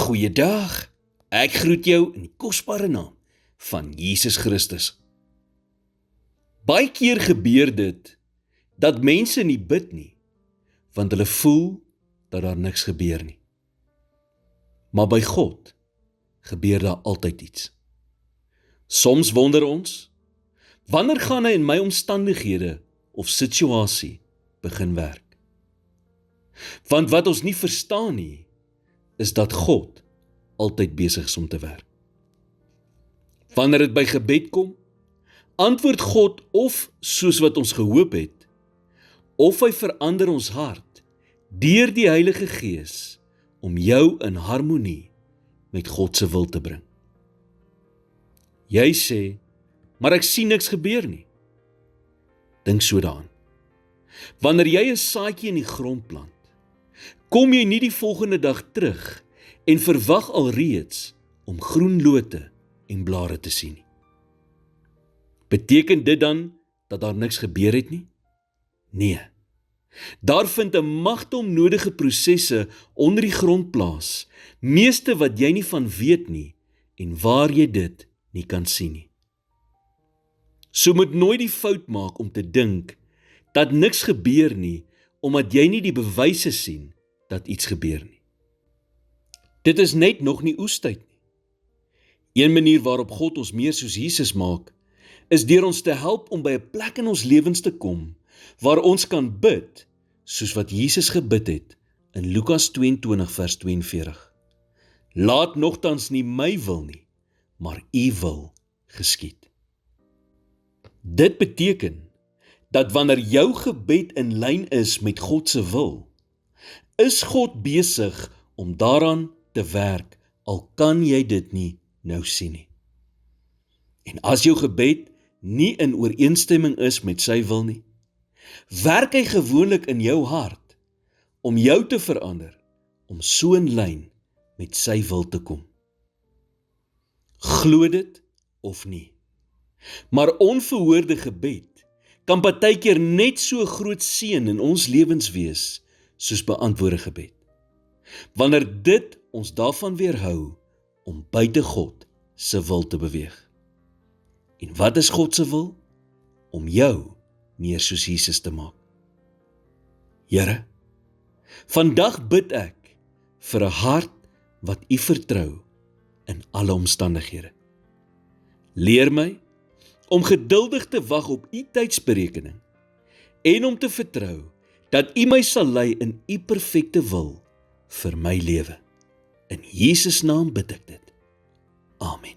Goeiedag, ek groet jou in die kosbare naam van Jesus Christus. Baie keer gebeur dit, dat mense nie bid nie, want hulle voel dat daar niks gebeur nie. Maar by God gebeur daar altyd iets. Soms wonder ons, wanneer gaan hy in my omstandighede of situasie begin werk? Want wat ons nie verstaan nie, is dat God altyd besig is om te werk. Wanneer dit by gebed kom, antwoord God of soos wat ons gehoop het, of hy verander ons hart deur die Heilige Gees om jou in harmonie met God se wil te bring. Jy sê, maar ek sien niks gebeur nie. Dink so daaraan. Wanneer jy 'n saadjie in die grond plant, kom jy nie die volgende dag terug en verwag alreeds om groen lote en blare te sien nie. Beteken dit dan dat daar niks gebeur het nie? Nee. Daar vind 'n magte onnodige prosesse onder die grond plaas, meeste wat jy nie van weet nie en waar jy dit nie kan sien nie. So moet nooit die fout maak om te dink dat niks gebeur nie, omdat jy nie die bewyse sien dat iets gebeur nie. Dit is net nog nie oestyd nie. Een manier waarop God ons meer soos Jesus maak, is deur ons te help om by 'n plek in ons lewens te kom, waar ons kan bid, soos wat Jesus gebid het, in Lukas 22 vers 42. Laat nogtans nie my wil nie, maar u wil geskied. Dit beteken, dat wanneer jou gebed in lyn is met God se wil, is God besig om daaraan te werk, al kan jy dit nie nou sien nie. En as jou gebed nie in ooreenstemming is met sy wil nie, werk hy gewoonlik in jou hart om jou te verander, om so in lyn met sy wil te kom. Glo dit of nie, maar onverhoorde gebed kan partykeer net so groot seën in ons lewens wees, soos beantwoorde gebed, wanneer dit ons daarvan weerhou om buite God se wil te beweeg. En wat is God se wil? Om jou meer soos Jesus te maak. Here, vandag bid ek vir 'n hart wat U vertrou in alle omstandighede. Leer my om geduldig te wag op U tydsberekening en om te vertrou dat U my sal lei in U perfekte wil vir my lewe. In Jesus naam bid ek dit. Amen.